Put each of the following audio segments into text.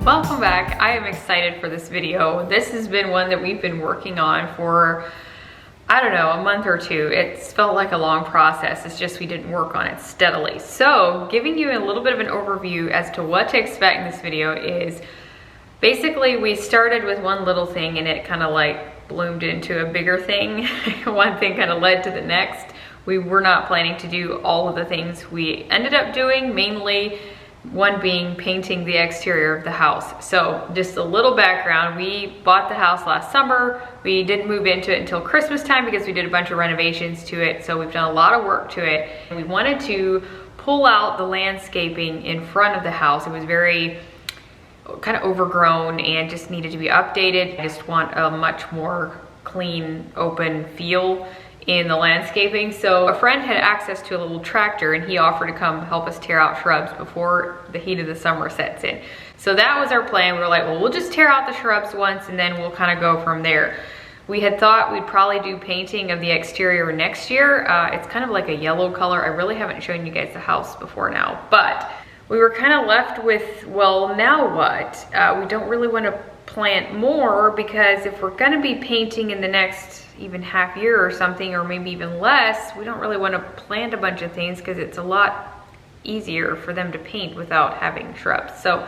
Welcome back. I am excited for this video. This has been one that we've been working on for, I don't know, a month or two. It's felt like a long process. It's just we didn't work on it steadily. So giving you a little bit of an overview as to what to expect in this video is basically we started with one little thing and it kind of like bloomed into a bigger thing. One thing kind of led to the next. We were not planning to do all of the things we ended up doing, mainly one being painting the exterior of the house. So just a little background, we bought the house last summer. We didn't move into it until Christmas time because we did a bunch of renovations to it. So we've done a lot of work to it. We wanted to pull out the landscaping in front of the house. It was very kind of overgrown and just needed to be updated. I just want a much more clean, open feel in the landscaping. So a friend had access to a little tractor and he offered to come help us tear out shrubs before the heat of the summer sets in. So that was our plan. We were like, well, we'll just tear out the shrubs once and then we'll kind of go from there. We had thought we'd probably do painting of the exterior next year. It's kind of like a yellow color. I really haven't shown you guys the house before now, but we were kind of left with, well, now what? We don't really want to plant more because if we're gonna be painting in the next even half year or something, or maybe even less, we don't really want to plant a bunch of things because it's a lot easier for them to paint without having shrubs. So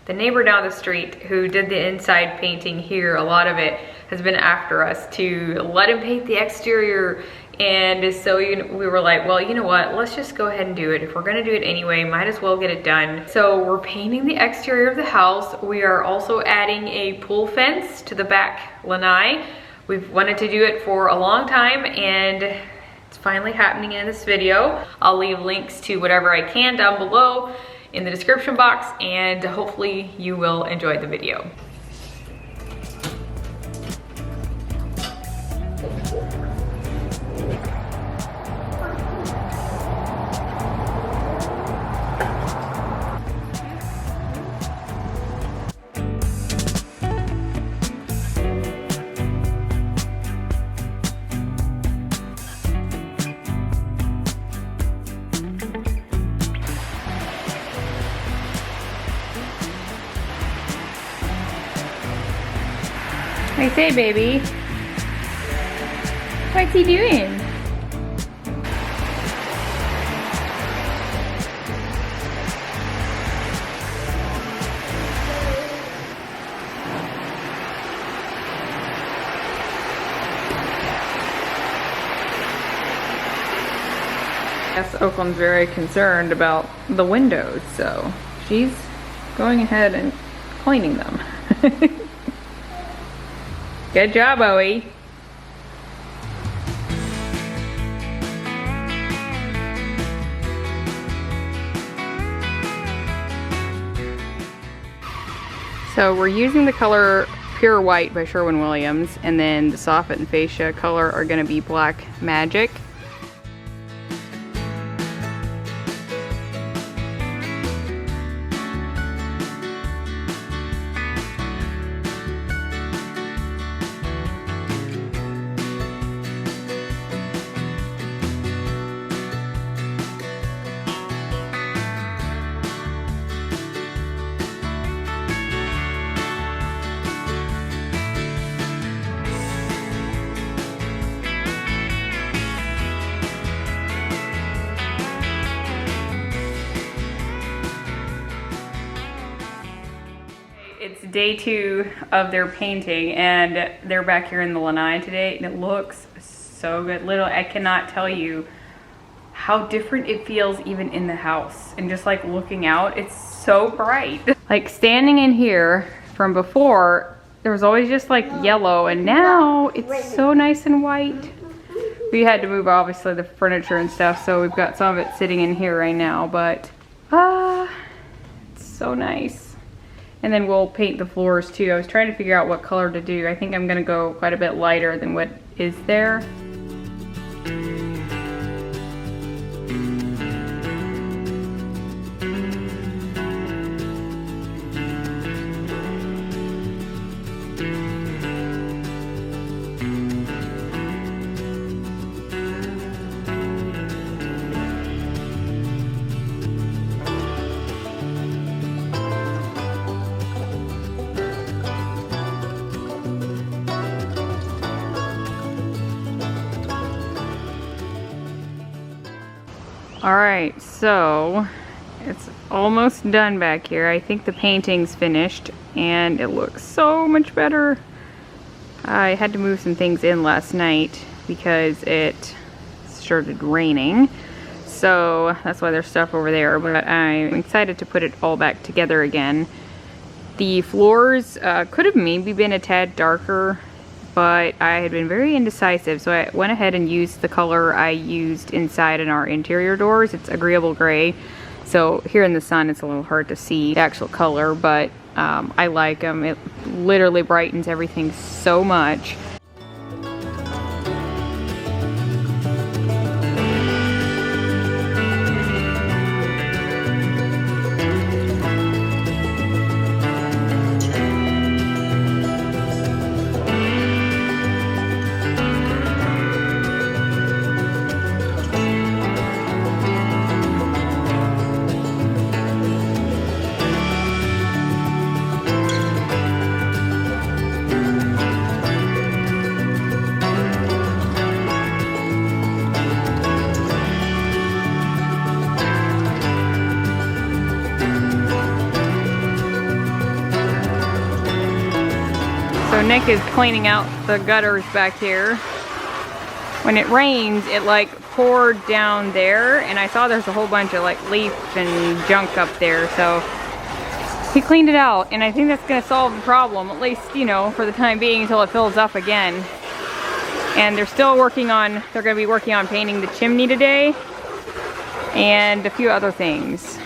the neighbor down the street who did the inside painting here, a lot of it has been after us to let him paint the exterior. And so we were like, well, you know what, let's just go ahead and do it. If we're gonna do it anyway, might as well get it done. So we're painting the exterior of the house. We are also adding a pool fence to the back lanai. We've wanted to do it for a long time and it's finally happening in this video. I'll leave links to whatever I can down below in the description box and hopefully you will enjoy the video. What do you say, baby? What's he doing? Yes, Oakland's very concerned about the windows, so she's going ahead and cleaning them. Good job, Owie. So we're using the color Pure White by Sherwin, and then the soffit and fascia color are going to be Black Magic. It's day 2 of their painting and they're back here in the lanai today and it looks so good. Literally, I cannot tell you how different it feels even in the house. And just like looking out, it's so bright. Like standing in here from before, there was always just like yellow and now it's so nice and white. We had to move obviously the furniture and stuff, so we've got some of it sitting in here right now, but it's so nice. And then we'll paint the floors too. I was trying to figure out what color to do. I think I'm gonna go quite a bit lighter than what is there. Alright, so it's almost done back here. I think the painting's finished and it looks so much better. I had to move some things in last night because it started raining. So that's why there's stuff over there, but I'm excited to put it all back together again. The floors could have maybe been a tad darker, but I had been very indecisive, so I went ahead and used the color I used inside in our interior doors. It's agreeable gray, so here in the sun it's a little hard to see the actual color, but I like them. It literally brightens everything so much. So Nick is cleaning out the gutters back here. When it rains, it like poured down there, and I saw there's a whole bunch of like leaf and junk up there, so he cleaned it out, and I think that's gonna solve the problem, at least, you know, for the time being until it fills up again. And they're gonna be working on painting the chimney today and a few other things.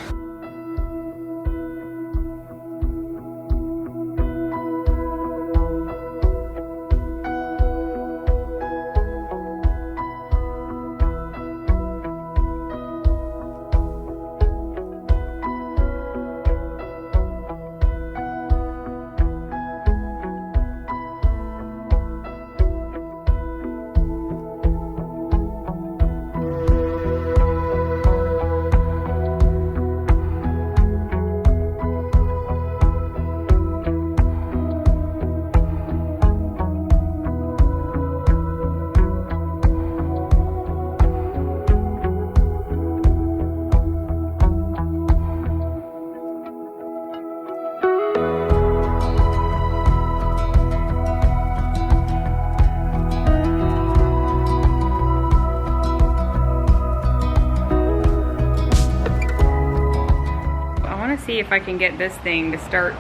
See if I can get this thing to start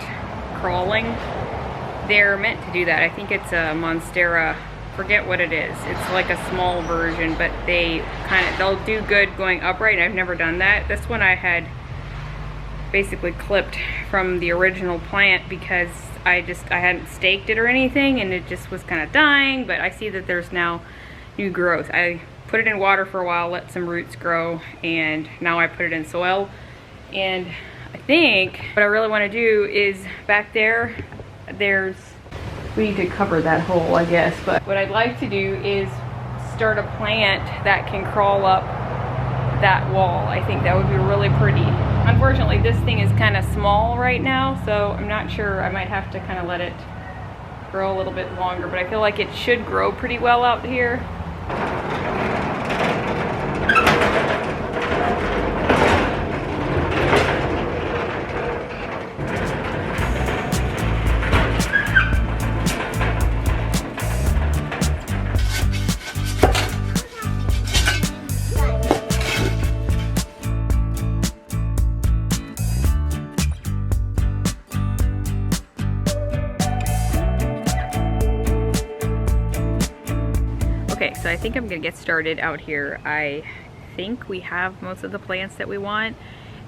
crawling. They're meant to do that. I think it's a Monstera, forget what it is. It's like a small version, but they'll do good going upright. I've never done that. This one I had basically clipped from the original plant because I hadn't staked it or anything, and it just was kind of dying, but I see that there's now new growth. I put it in water for a while, let some roots grow, and now I put it in soil. And I think what I really want to do is back there, we need to cover that hole, I guess, but what I'd like to do is start a plant that can crawl up that wall. I think that would be really pretty. Unfortunately, this thing is kind of small right now, so I'm not sure. I might have to kind of let it grow a little bit longer, but I feel like it should grow pretty well out here. Okay, so I think I'm gonna get started out here. I think we have most of the plants that we want,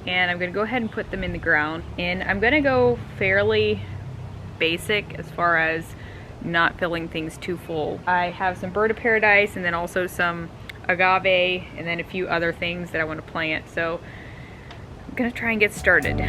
and I'm gonna go ahead and put them in the ground. And I'm gonna go fairly basic as far as not filling things too full. I have some bird of paradise and then also some agave and then a few other things that I want to plant. So I'm gonna try and get started.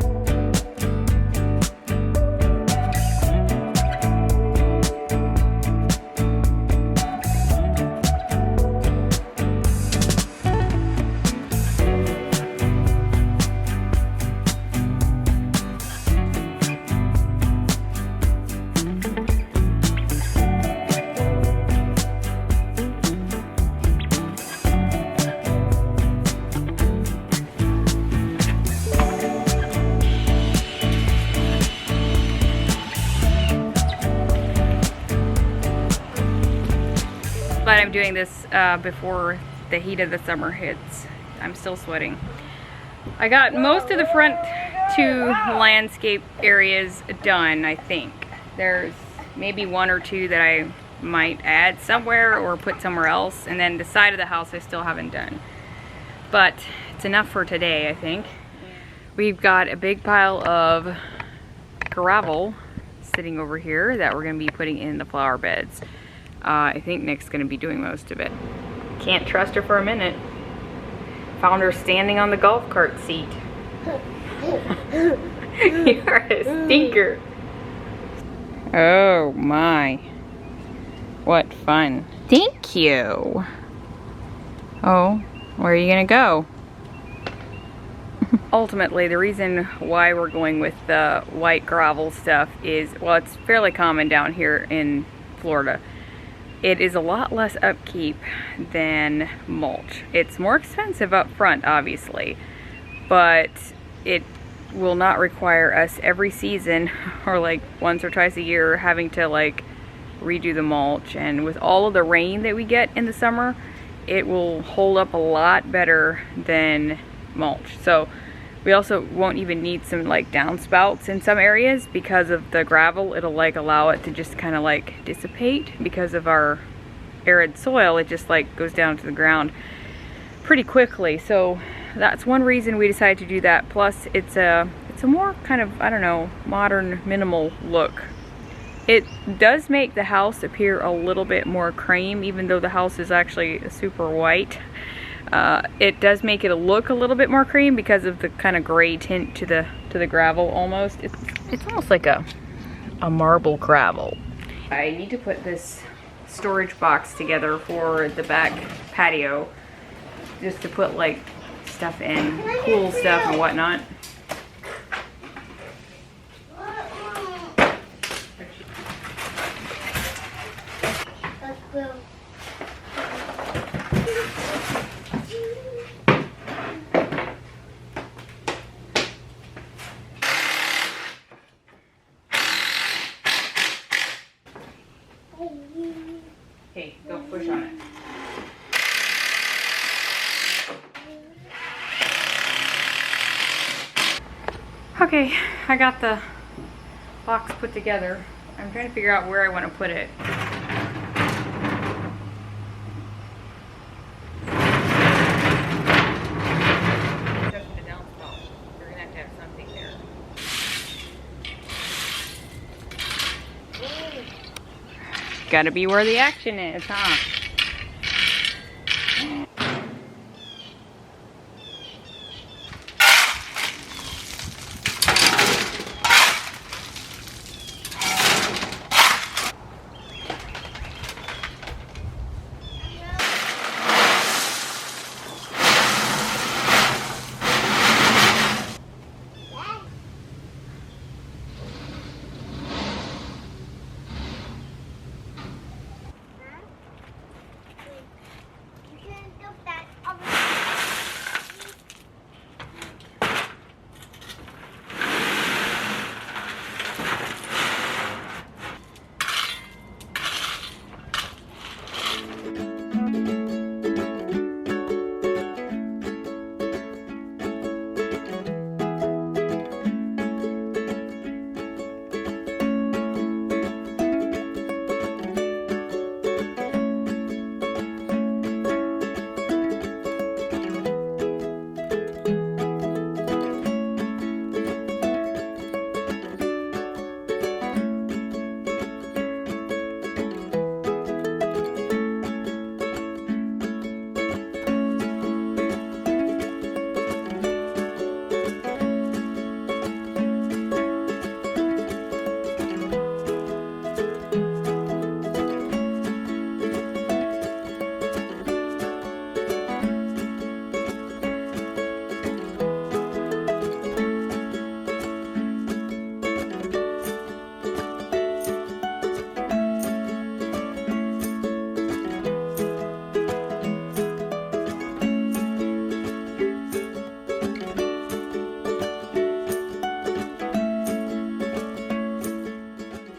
doing this before the heat of the summer hits. I'm still sweating. I got most of the front 2 landscape areas done, I think. There's maybe 1 or 2 that I might add somewhere or put somewhere else, and then the side of the house I still haven't done. But it's enough for today, I think. We've got a big pile of gravel sitting over here that we're going to be putting in the flower beds. I think Nick's going to be doing most of it. Can't trust her for a minute. Found her standing on the golf cart seat. You're a stinker. Oh my. What fun. Thank you. Oh, where are you gonna go? Ultimately, the reason why we're going with the white gravel stuff is, well, it's fairly common down here in Florida. It is a lot less upkeep than mulch. It's more expensive up front, obviously, but it will not require us every season or like once or twice a year having to like redo the mulch. And with all of the rain that we get in the summer, it will hold up a lot better than mulch. So we also won't even need some like downspouts in some areas because of the gravel. It'll like allow it to just kind of like dissipate because of our arid soil. It just like goes down to the ground pretty quickly. So that's one reason we decided to do that. Plus it's a more kind of, I don't know, modern minimal look. It does make the house appear a little bit more cream, even though the house is actually super white. It does make it look a little bit more cream because of the kind of gray tint to the gravel almost. It's almost like a marble gravel. I need to put this storage box together for the back patio, just to put like stuff in, cool stuff and whatnot. Hey, don't push on it. Okay, I got the box put together. I'm trying to figure out where I want to put it. Just the downspout. We're gonna have to have something there. Gotta be where the action is, huh?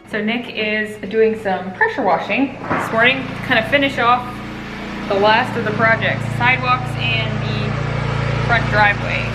So Nick is doing some pressure washing this morning to kind of finish off the last of the projects, sidewalks and the front driveway.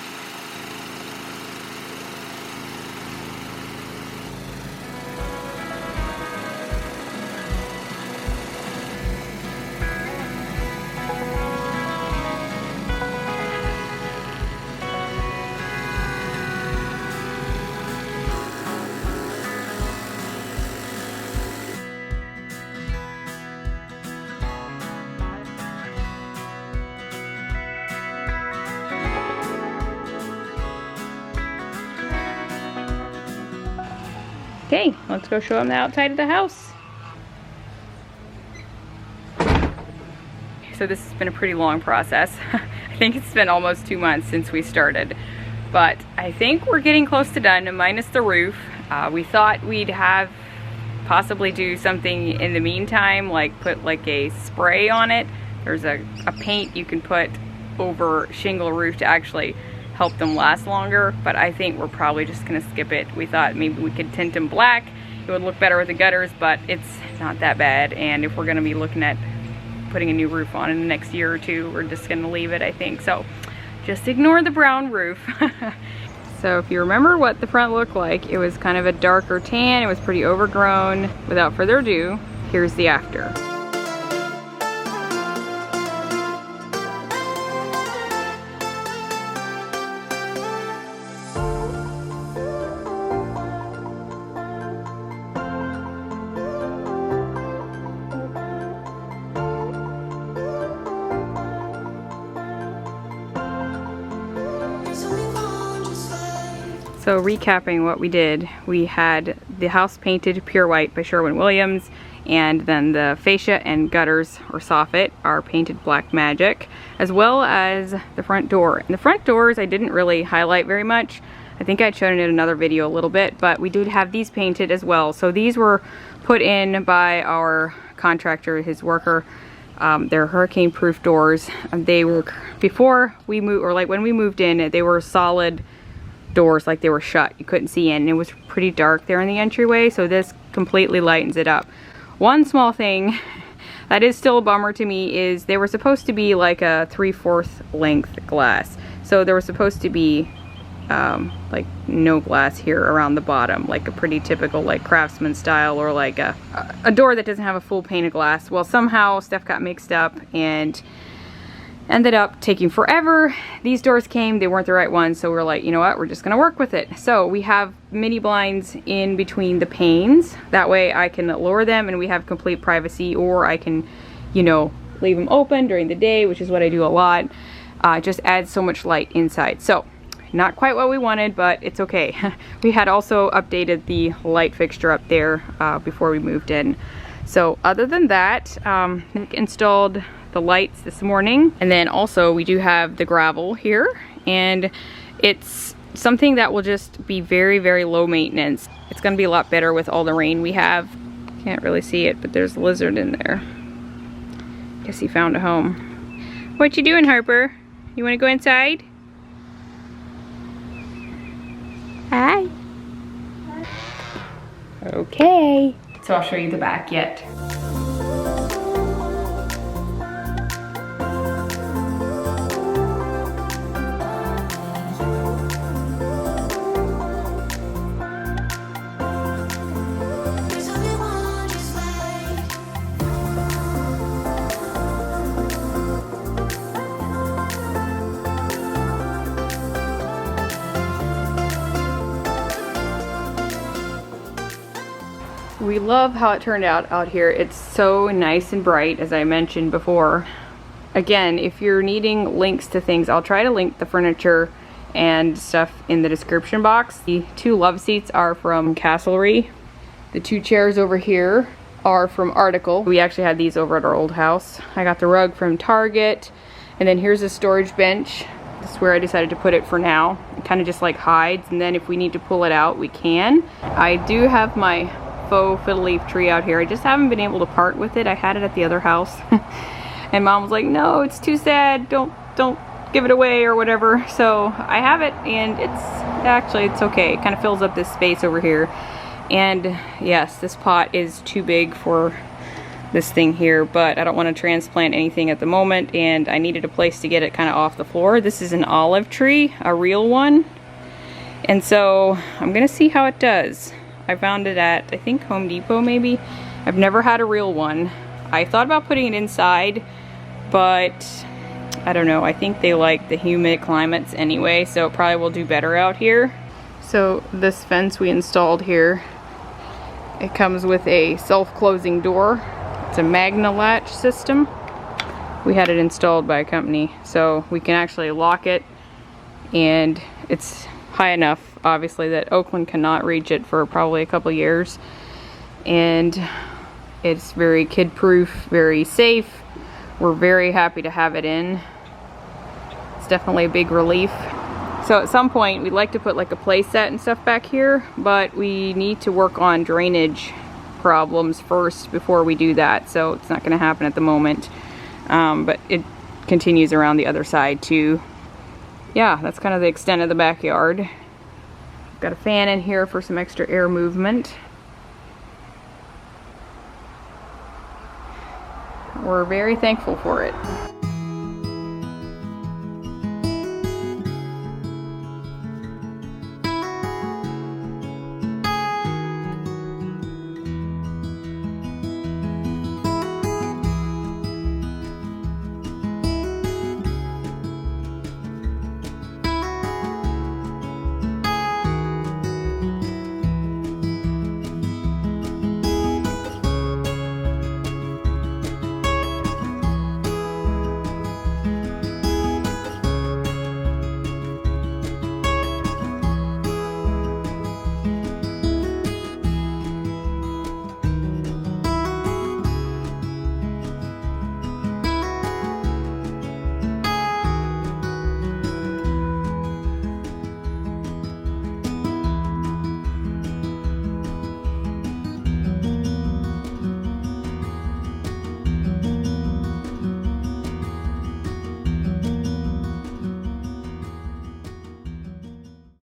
Okay, let's go show them the outside of the house. So this has been a pretty long process. I think it's been almost 2 months since we started, but I think we're getting close to done, minus the roof. We thought we'd have possibly do something in the meantime, like put like a spray on it. There's a paint you can put over shingle roof to actually help them last longer, but I think we're probably just gonna skip it. We thought maybe we could tint them black. It would look better with the gutters, but it's not that bad. And if we're gonna be looking at putting a new roof on in the next year or two, we're just gonna leave it, I think. So just ignore the brown roof. So if you remember what the front looked like, it was kind of a darker tan. It was pretty overgrown. Without further ado, here's the after. So recapping what we did, we had the house painted pure white by Sherwin, and then the fascia and gutters or soffit are painted black magic, as well as the front door. And the front doors I didn't really highlight very much. I think I'd shown it in another video a little bit, but we did have these painted as well. So these were put in by our contractor, his worker. They're hurricane proof doors. They were, before we moved, or like when we moved in, they were solid doors, like they were shut. You couldn't see in. It was pretty dark there in the entryway, so this completely lightens it up. One small thing that is still a bummer to me is they were supposed to be like a 3/4 length glass. So there was supposed to be like no glass here around the bottom, like a pretty typical like Craftsman style, or like a door that doesn't have a full pane of glass. Well, somehow stuff got mixed up and ended up taking forever. These doors came, they weren't the right ones, so we're like, you know what, we're just gonna work with it. So we have mini blinds in between the panes. That way I can lower them and we have complete privacy, or I can, you know, leave them open during the day, which is what I do a lot. It just adds so much light inside. So not quite what we wanted, but it's okay. We had also updated the light fixture up there before we moved in. So other than that, Nick installed the lights this morning, and then also we do have the gravel here, and it's something that will just be very, very low maintenance. It's gonna be a lot better with all the rain we have. Can't really see it, but there's a lizard in there. Guess he found a home. What you doing, Harper? You want to go inside? Hi. Okay. So I'll show you the back yet. We love how it turned out here. It's so nice and bright, as I mentioned before. Again, if you're needing links to things, I'll try to link the furniture and stuff in the description box. The 2 love seats are from Castlery. The 2 chairs over here are from Article. We actually had these over at our old house. I got the rug from Target. And then here's a storage bench. This is where I decided to put it for now. It kind of just like hides, and then if we need to pull it out, we can. I do have my faux fiddle leaf tree out here. I just haven't been able to part with it. I had it at the other house. And Mom was like, no, it's too sad. Don't give it away or whatever. So I have it, and it's okay. It kind of fills up this space over here. And yes, this pot is too big for this thing here, but I don't want to transplant anything at the moment, and I needed a place to get it kind of off the floor. This is an olive tree, a real one, and so I'm gonna see how it does. I found it at, I think, Home Depot maybe. I've never had a real one. I thought about putting it inside, but I don't know, I think they like the humid climates anyway, so it probably will do better out here. So this fence we installed here, it comes with a self-closing door. It's a Magna Latch system. We had it installed by a company, so we can actually lock it, and it's high enough, obviously, that Oakland cannot reach it for probably a couple years. And it's very kid-proof, very safe. We're very happy to have it in. It's definitely a big relief. So at some point, we'd like to put like a play set and stuff back here, but we need to work on drainage problems first before we do that. So it's not gonna happen at the moment. But it continues around the other side too. Yeah, that's kind of the extent of the backyard. Got a fan in here for some extra air movement. We're very thankful for it.